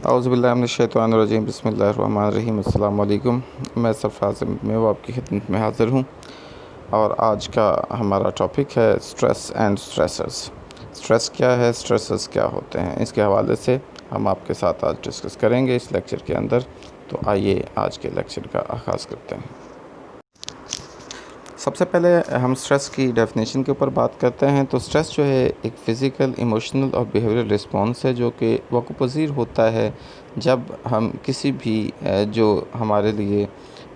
औज़ुबिल्लाहिमिनश्शैतानिर्रजीम बिस्मिल्लाहिर्रहमानिर्रहीम अस्सलाम वालेकुम। मैं सरफराज में वो आपकी खिदमत में हाज़िर हूँ और आज का हमारा टॉपिक है स्ट्रेस एंड स्ट्रेसर्स। स्ट्रेस क्या है, स्ट्रेसर्स क्या होते हैं, इसके हवाले से हम आपके साथ आज डिस्कस करेंगे इस लेक्चर के अंदर। तो आइए आज के लेक्चर का आगाज़ करते हैं। सबसे पहले हम स्ट्रेस की डेफिनेशन के ऊपर बात करते हैं। तो स्ट्रेस जो है एक फ़िज़िकल, इमोशनल और बिहेवियरल रिस्पॉन्स है जो कि वक़्त-पज़ीर होता है जब हम किसी भी जो हमारे लिए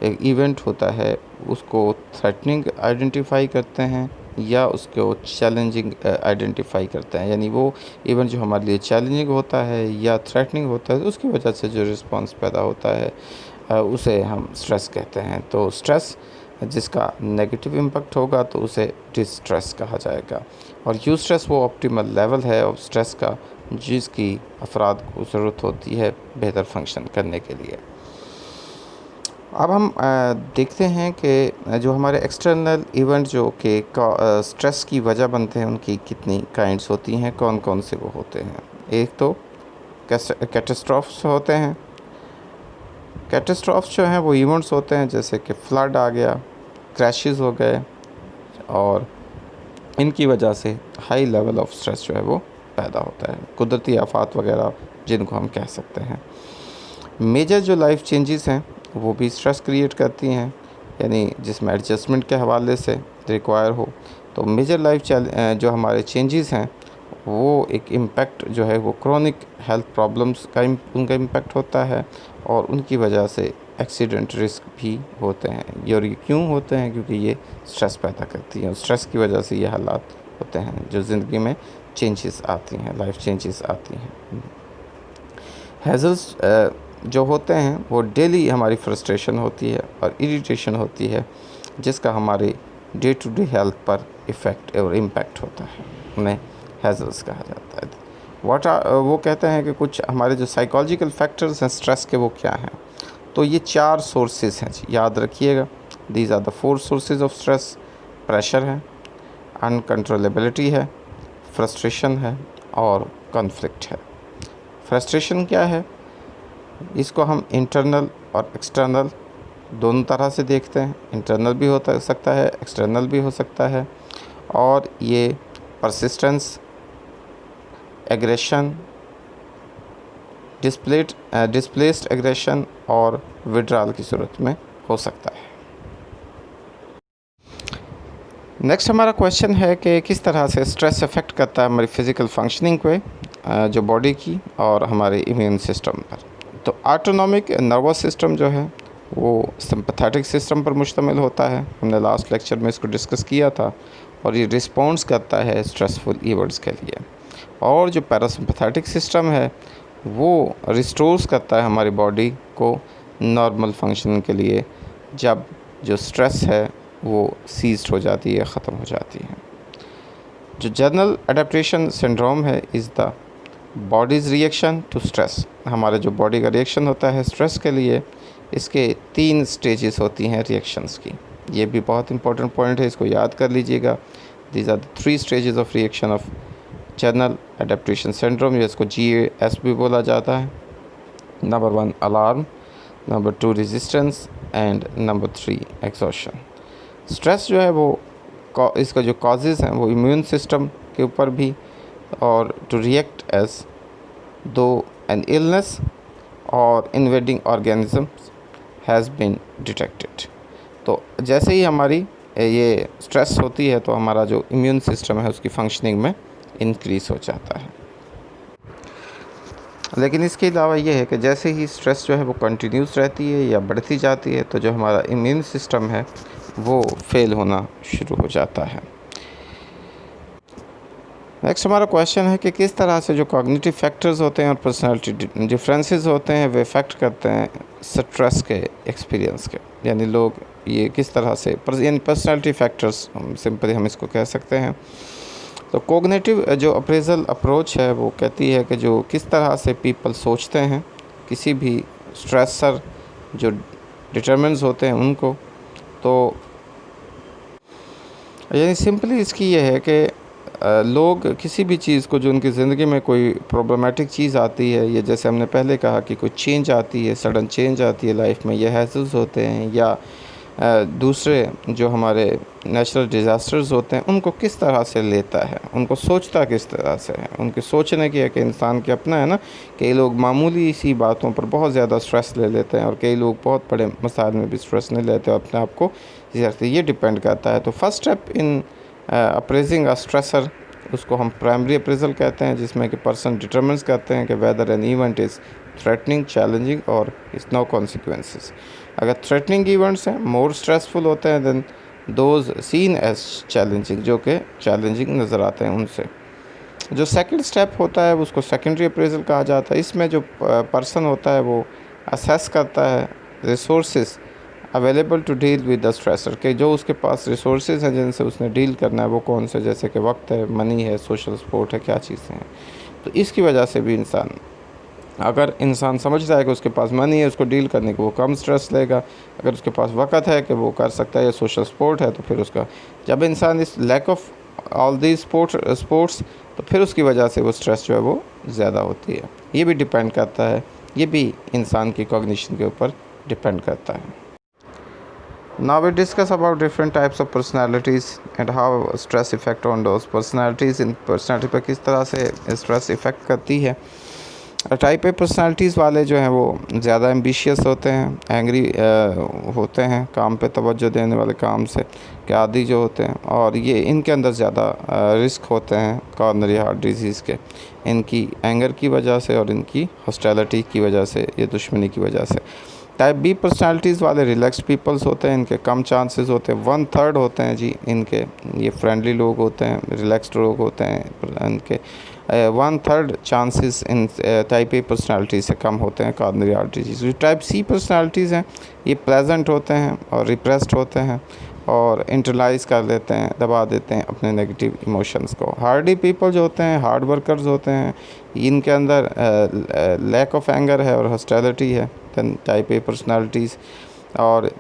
एक इवेंट होता है उसको थ्रेटनिंग आइडेंटिफाई करते हैं या उसको चैलेंजिंग आइडेंटिफाई करते हैं। यानी वो इवेंट जो हमारे लिए चैलेंजिंग होता है या थ्रेटनिंग होता है, उसकी वजह से जो रिस्पॉन्स पैदा होता है उसे हम स्ट्रेस कहते हैं। तो स्ट्रेस जिसका नेगेटिव इम्पैक्ट होगा तो उसे डिस्ट्रेस कहा जाएगा, और यूस्ट्रेस वो ऑप्टिमल लेवल है ऑफ स्ट्रेस का जिसकी अफराद को ज़रूरत होती है बेहतर फंक्शन करने के लिए। अब हम देखते हैं कि जो हमारे एक्सटर्नल इवेंट जो कि स्ट्रेस की वजह बनते हैं उनकी कितनी काइंड्स होती हैं, कौन कौन से वो होते हैं। एक तो कैटास्ट्रॉफ्स होते हैं। कैटास्ट्रॉफ्स जो हैं वो इवेंट्स होते हैं जैसे कि फ्लड आ गया, क्रैशेस हो गए, और इनकी वजह से हाई लेवल ऑफ स्ट्रेस जो है वो पैदा होता है। कुदरती आफात वगैरह जिनको हम कह सकते हैं। मेजर जो लाइफ चेंजेस हैं वो भी स्ट्रेस क्रिएट करती हैं, यानी जिसमें एडजस्टमेंट के हवाले से रिक्वायर हो। तो मेजर लाइफ जो हमारे चेंजेस हैं वो एक इम्पैक्ट जो है वो क्रोनिक हेल्थ प्रॉब्लम्स का उनका इम्पैक्ट होता है, और उनकी वजह से एक्सीडेंट रिस्क भी होते हैं। और ये क्यों होते हैं? क्योंकि ये स्ट्रेस पैदा करती है, और स्ट्रेस की वजह से ये हालात होते हैं जो ज़िंदगी में चेंजेस आती हैं, लाइफ चेंजेस आती हैं। हैज़ल्स जो होते हैं वो डेली हमारी फ्रस्ट्रेशन होती है और इरिटेशन होती है जिसका हमारे डे टू डे हेल्थ पर इफ़ेक्ट और इम्पैक्ट होता है, उन्हें हैज़ल्स कहा जाता है। वो कहते हैं कि कुछ हमारे जो साइकोलॉजिकल फैक्टर्स हैं स्ट्रेस के वो क्या हैं। तो ये 4 सोर्सेज हैं, याद रखिएगा। These are the 4 sources of stress. Pressure है, अनकंट्रोलेबिलिटी है, फ्रस्ट्रेशन है और कॉन्फ्लिक्ट है। फ्रस्ट्रेशन क्या है? इसको हम इंटरनल और एक्सटर्नल दोनों तरह से देखते हैं। इंटरनल भी हो सकता है, एक्सटर्नल भी हो सकता है, और ये परसिस्टेंस, एग्रेशन, डिस्प्लेस्ड एग्रेशन और विड्रॉल की सूरत में हो सकता है। नेक्स्ट हमारा क्वेश्चन है कि किस तरह से स्ट्रेस अफेक्ट करता है हमारी फ़िज़िकल फंक्शनिंग पे, जो बॉडी की और हमारे इम्यून सिस्टम पर। तो ऑटोनॉमिक नर्वस सिस्टम जो है वो सिंपैथेटिक सिस्टम पर मुश्तमिल होता है। हमने लास्ट लेक्चर में इसको डिस्कस किया था, और ये रिस्पॉन्स करता है स्ट्रेसफुल इवेंट्स के लिए। और जो पैरासिम्पैथेटिक सिस्टम है वो रिस्टोर्स करता है हमारी बॉडी को नॉर्मल फंक्शन के लिए जब जो स्ट्रेस है वो सीज्ड हो जाती है, ख़त्म हो जाती है। जो जनरल अडेप्टेशन सिंड्रोम है is the body's reaction to stress. हमारा जो बॉडी का रिएक्शन होता है स्ट्रेस के लिए, इसके 3 स्टेजेस होती हैं रिएक्शंस की। ये भी बहुत इंपॉर्टेंट पॉइंट है, इसको याद कर लीजिएगा। These are the 3 stages of reaction of general adaptation syndrome, जिसको GAS भी बोला जाता है। Number 1 alarm, number 2 resistance and number 3 exhaustion. Stress जो है वो इसका जो कॉजेज़ हैं वो इम्यून सिस्टम के ऊपर भी, और to react as though an illness or invading organism has been detected. तो जैसे ही हमारी ये स्ट्रेस होती है तो हमारा जो इम्यून सिस्टम है उसकी फंक्शनिंग में इंक्रीज़ हो जाता है। लेकिन इसके अलावा ये है कि जैसे ही स्ट्रेस जो है वो कंटिन्यूस रहती है या बढ़ती जाती है तो जो हमारा इम्यून सिस्टम है वो फेल होना शुरू हो जाता है। नेक्स्ट हमारा क्वेश्चन है कि किस तरह से जो कॉग्निटिव फैक्टर्स होते हैं और पर्सनालिटी डिफरेंसेस होते हैं वे इफ़ेक्ट करते हैं स्ट्रेस के एक्सपीरियंस के। यानी लोग ये किस तरह से यानी पर्सनालिटी फैक्टर्स सिंपली हम इसको कह सकते हैं। तो कॉग्निटिव जो अप्रेजल अप्रोच है वो कहती है कि जो किस तरह से पीपल सोचते हैं किसी भी स्ट्रेसर जो डिटरमिनेंट्स होते हैं उनको। तो यानी सिंपली इसकी ये है कि लोग किसी भी चीज़ को जो उनकी ज़िंदगी में कोई प्रॉब्लमेटिक चीज़ आती है, या जैसे हमने पहले कहा कि कोई चेंज आती है, सडन चेंज आती है लाइफ में, ये हैज़ल्स होते हैं या दूसरे जो हमारे नेचुरल डिज़ास्टर्स होते हैं, उनको किस तरह से लेता है, उनको सोचता किस तरह से है, उनके सोचने की है कि इंसान के अपना है ना। कई लोग मामूली सी बातों पर बहुत ज़्यादा स्ट्रेस ले लेते हैं और कई लोग बहुत बड़े मसाइल में भी स्ट्रेस नहीं लेते और अपने आप को ये डिपेंड करता है। तो first step in appraising a stressor, उसको हम प्राइमरी अप्रेजल कहते हैं, जिसमें कि पर्सन डिटरमिन्स करते हैं कि whether an event is threatening, challenging or is no consequences. अगर थ्रेटनिंग इवेंट्स हैं, मोर स्ट्रेसफुल होते हैं then those seen as challenging, जो कि चैलेंजिंग नज़र आते हैं उनसे। जो सेकंड स्टेप होता है उसको सेकेंडरी अप्रेजल कहा जाता है। इसमें जो पर्सन होता है वो असेस करता है resources available to deal with the stressor, कि जो उसके पास रिसोर्सेज हैं जिनसे उसने डील करना है वो कौन से, जैसे कि वक्त है, मनी है, सोशल सपोर्ट है, क्या चीज़ें हैं। तो इसकी वजह से भी अगर इंसान समझता है कि उसके पास मनी है उसको डील करने को, वो कम स्ट्रेस लेगा। अगर उसके पास वक़्त है कि वो कर सकता है या सोशल सपोर्ट है, तो फिर उसका, जब इंसान इस lack of all the sports, तो फिर उसकी वजह से वो स्ट्रेस जो है वो ज़्यादा होती है। ये भी डिपेंड करता है, ये भी इंसान की कॉग्निशन के ऊपर डिपेंड करता है। Now we discuss about different types of personalities and how stress affect on those personalities। In personality पर किस तरह से स्ट्रेस इफ़ेक्ट करती है। टाइप ए पर्सनालिटीज़ वाले जो हैं वो ज़्यादा एम्बिशियस होते हैं, एंग्री होते हैं, काम पे तवज्जो देने वाले, काम से के आदी जो होते हैं, और ये इनके अंदर ज़्यादा रिस्क होते हैं कॉर्नरी हार्ट डिजीज़ के, इनकी एंगर की वजह से और इनकी हॉस्टिलिटी की वजह से, ये दुश्मनी की वजह से। टाइप बी पर्सनालिटीज़ वाले रिलैक्स्ड पीपल्स होते हैं, इनके कम चांसेस होते हैं, 1/3 होते हैं जी इनके, ये फ्रेंडली लोग होते हैं, रिलैक्स्ड लोग होते हैं, इनके 1/3 chances in type A personality से कम होते हैं कॉर्नरी हार्ट डिजीज़। जो टाइप सी पर्सनालिटीज़ हैं ये प्लेजेंट होते हैं और रिप्रेस्ड होते हैं और इंटरलाइज कर लेते हैं, दबा देते हैं अपने नेगेटिव इमोशंस को। हार्डी पीपल जो होते हैं, हार्ड वर्कर्स होते हैं, इनके अंदर लैक ऑफ एंगर है और हॉस्टिलिटी है दैन टाइप ए पर्सनालिटीज़, और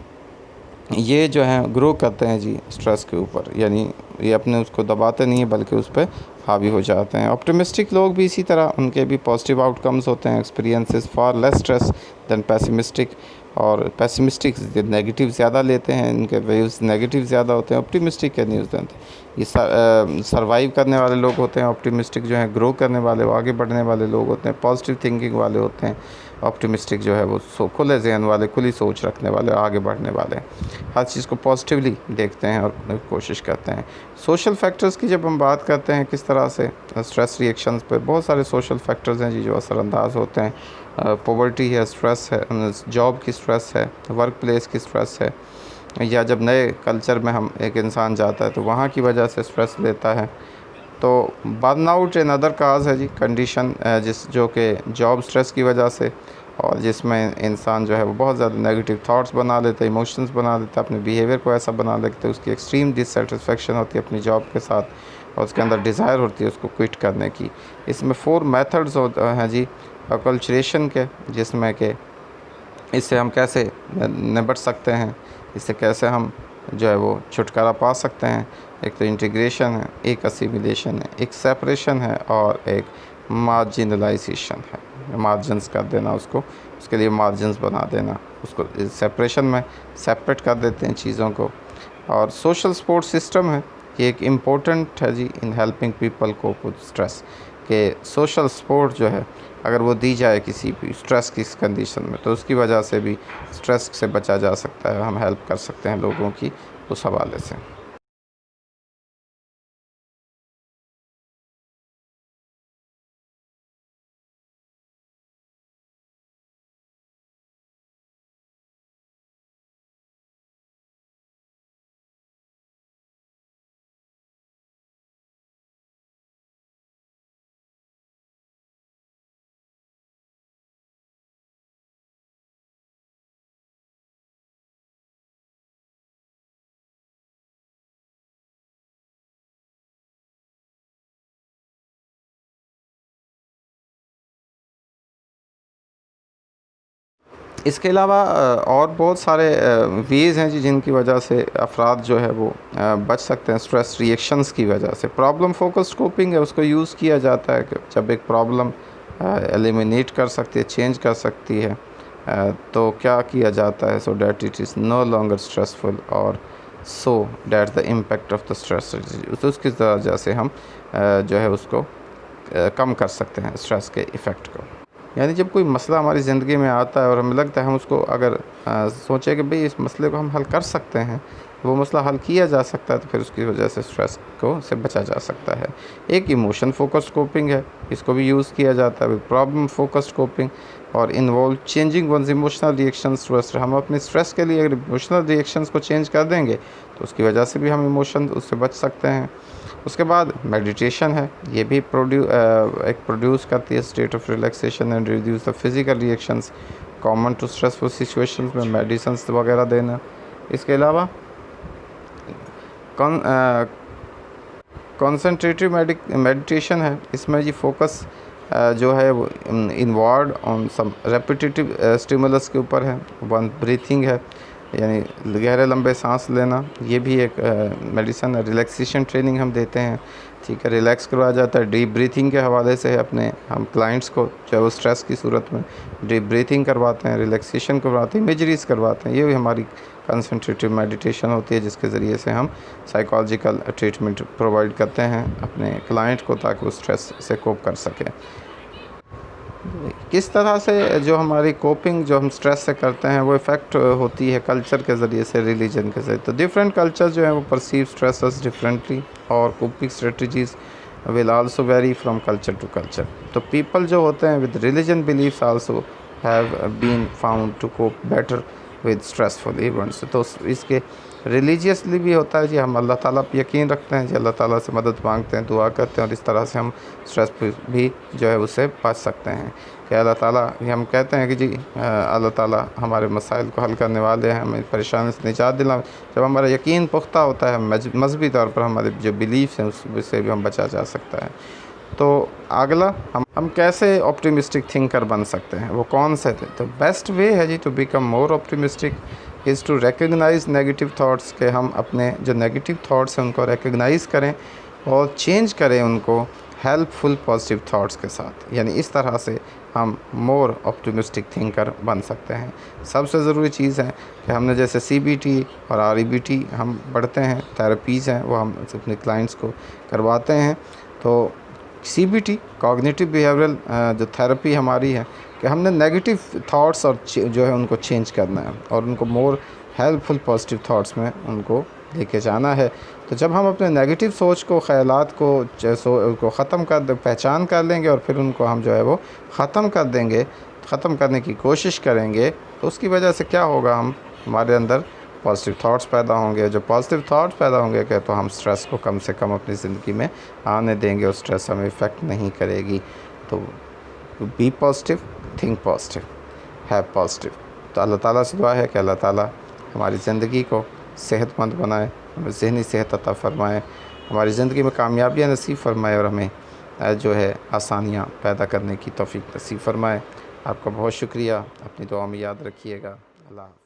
ये जो हैं ग्रो करते हैं जी स्ट्रेस के ऊपर, यानी ये अपने उसको दबाते नहीं हैं बल्कि उस पर हावी हो जाते हैं। ऑप्टिमिस्टिक लोग भी इसी तरह, उनके भी पॉजिटिव आउटकम्स होते हैं, experiences for less stress than pessimistic, और पेसिमिस्टिक नेगेटिव ज़्यादा लेते हैं, इनके व्यूज़ नेगेटिव ज़्यादा होते हैं, ऑप्टिमिस्टिक के न्यूज़ देते हैं। ये सर्वाइव करने वाले लोग होते हैं ऑप्टिमिस्टिक, जो हैं ग्रो करने वाले, आगे बढ़ने वाले लोग होते हैं, पॉजिटिव थिंकिंग वाले होते हैं। ऑप्टिमिस्टिक जो है वो खुले जहन वाले, खुली सोच रखने वाले, आगे बढ़ने वाले, हर चीज़ को पॉजिटिवली देखते हैं और कोशिश करते हैं। सोशल फैक्टर्स की जब हम बात करते हैं किस तरह से स्ट्रेस रिएक्शंस पे, बहुत सारे सोशल फैक्टर्स हैं जी जो असरअंदाज होते हैं। पॉवर्टी है, स्ट्रेस है, जॉब की स्ट्रेस है, वर्क प्लेस की स्ट्रेस है, या जब नए कल्चर में हम एक इंसान जाता है तो वहाँ की वजह से स्ट्रेस लेता है। तो बर्नआउट एन अदर काज है जी, कंडीशन जो कि जॉब स्ट्रेस की वजह से, और जिसमें इंसान जो है वो बहुत ज़्यादा नेगेटिव थॉट्स बना लेता है, इमोशंस बना लेता है, अपने बिहेवियर को ऐसा बना लेते हैं, उसकी एक्सट्रीम डिससेटिस्फेक्शन होती है अपनी जॉब के साथ और उसके अंदर डिज़ायर होती है उसको क्विट करने की। इसमें 4 मेथड्स हैं जी अकल्चरेशन के, जिसमें कि इससे हम कैसे निपट सकते हैं, इससे कैसे हम जो है वो छुटकारा पा सकते हैं। एक तो इंटीग्रेशन है, एक असिमिलेशन है, एक सेपरेशन है और एक मार्जिनलाइजेशन है, मार्जिनस कर देना उसको, उसके लिए मार्जिनस बना देना, उसको सेपरेशन में सेपरेट कर देते हैं चीज़ों को। और सोशल सपोर्ट सिस्टम है, ये एक इम्पोर्टेंट है जी इन हेल्पिंग पीपल को विद स्ट्रेस, के सोशल सपोर्ट जो है अगर वो दी जाए किसी भी स्ट्रेस की कंडीशन में, तो उसकी वजह से भी स्ट्रेस से बचा जा सकता है, हम हेल्प कर सकते हैं लोगों की उस हवाले से। इसके अलावा और बहुत सारे वेज़ हैं जी जिनकी वजह से अफराद जो है वो बच सकते हैं स्ट्रेस रिएक्शंस की वजह से। प्रॉब्लम फोकस्ड कोपिंग है, उसको यूज़ किया जाता है कि जब एक प्रॉब्लम एलिमिनेट कर सकती है, चेंज कर सकती है, तो क्या किया जाता है, so that it is no longer stressful और so that the impact of the stress, उसकी वजह से हम जो है उसको कम कर सकते हैं स्ट्रेस के इफ़ेक्ट को। यानी जब कोई मसला हमारी ज़िंदगी में आता है और हमें लगता है हम उसको अगर सोचें कि भाई इस मसले को हम हल कर सकते हैं, वो मसला हल किया जा सकता है, तो फिर उसकी वजह से स्ट्रेस को से बचा जा सकता है। एक इमोशन फोकस्ड कोपिंग है, इसको भी यूज़ किया जाता है। प्रॉब्लम फोकस्ड कोपिंग और involve changing ones emotional reactions to stress. हम अपने स्ट्रेस के लिए अगर इमोशनल रिएक्शंस को चेंज कर देंगे तो उसकी वजह से भी हम इमोशन उससे बच सकते हैं। उसके बाद मेडिटेशन है, ये भी प्रोड्यूस करती है state of relaxation and reduce the physical reactions common to stressful situations में मेडिसिन्स वगैरह देना। इसके अलावा कॉन्सेंट्रेटिव मेडिटेशन है, इसमें जी फोकस जो है वो inward on some repetitive stimulus के ऊपर है। वन ब्रीथिंग है, यानी गहरे लंबे सांस लेना, ये भी एक मेडिसन है। रिलैक्सेशन ट्रेनिंग हम देते हैं, ठीक है, रिलैक्स करवाया जाता है। डीप ब्रीथिंग के हवाले से अपने हम क्लाइंट्स को जो है वो स्ट्रेस की सूरत में डीप ब्रीथिंग करवाते हैं, रिलैक्सेशन करवाते हैं, इमेजरीज करवाते हैं। ये भी हमारी कंसंट्रेटिव मेडिटेशन होती है जिसके ज़रिए से हम साइकोलॉजिकल ट्रीटमेंट प्रोवाइड करते हैं अपने क्लाइंट को ताकि वो स्ट्रेस से कोप कर सकें। किस तरह से जो हमारी कोपिंग जो हम स्ट्रेस से करते हैं वो इफ़ेक्ट होती है कल्चर के ज़रिए से, रिलीजन के ज़रिए। तो डिफरेंट कल्चर जो है वो परसीव स्ट्रेस डिफरेंटली और coping strategies will also vary from culture to culture. तो पीपल जो होते हैं with religion beliefs also have been found to cope better with stressful events. तो इसके रिलीजियसली भी होता है जी, हम अल्लाह ताला पर यकीन रखते हैं जी, अल्लाह ताला से मदद मांगते हैं, दुआ करते हैं और इस तरह से हम स्ट्रेस भी जो है उससे बच सकते हैं कि अल्लाह ताला, हम कहते हैं कि जी अल्लाह ताला हमारे मसाइल को हल करने वाले हैं, हमें परेशानी से निजात दिला। जब हमारा यकीन पुख्ता होता है, मजहबी तौर पर हमारे जो बिलीफ्स हैं उससे भी हम बचा जा सकता है। तो अगला हम कैसे ऑप्टिमिस्टिक थिंकर बन सकते हैं, वो कौन से थे? तो बेस्ट वे है जी to become more optimistic is to recognize negative thoughts, के हम अपने जो नेगेटिव थाट्स हैं उनको रिकग्नाइज़ करें और चेंज करें उनको हेल्पफुल पॉजिटिव थाट्स के साथ। यानी इस तरह से हम मोर ऑप्टिमिस्टिक थिंकर बन सकते हैं। सबसे ज़रूरी चीज़ है कि हमने जैसे CBT और REBT हम पढ़ते हैं, थेरेपीज़ हैं, वो हम अपने क्लाइंट्स को करवाते हैं। तो CBT कॉग्निटिव बिहेवियरल जो थेरेपी हमारी है कि हमने नेगेटिव थाट्स और जो है उनको चेंज करना है और उनको मोर हेल्पफुल पॉजिटिव थाट्स में उनको लेके जाना है। तो जब हम अपने नेगेटिव सोच को, ख़यालात को ख़त्म पहचान कर लेंगे और फिर उनको हम जो है वो ख़त्म कर देंगे, ख़त्म करने की कोशिश करेंगे, तो उसकी वजह से क्या होगा, हमारे अंदर पॉजिटिव थाट्स पैदा होंगे। जो पॉजिटिव थाट्स पैदा होंगे क्या, तो हम स्ट्रेस को कम से कम अपनी ज़िंदगी में आने देंगे और स्ट्रेस हमें इफ़ेक्ट नहीं करेगी। तो be positive, think positive, have positive. तो अल्लाह ताला से दुआ है कि अल्लाह ताला हमारी ज़िंदगी को सेहतमंद बनाए, हमें ज़हनी सेहत अता फ़रमाए, हमारी ज़िंदगी में कामयाबियाँ नसीब फ़रमाए और हमें जो है आसानियाँ पैदा करने की तौफ़ीक नसीब फ़रमाए। आपका बहुत शुक्रिया, अपनी दुआ में याद रखिएगा। अल्लाह।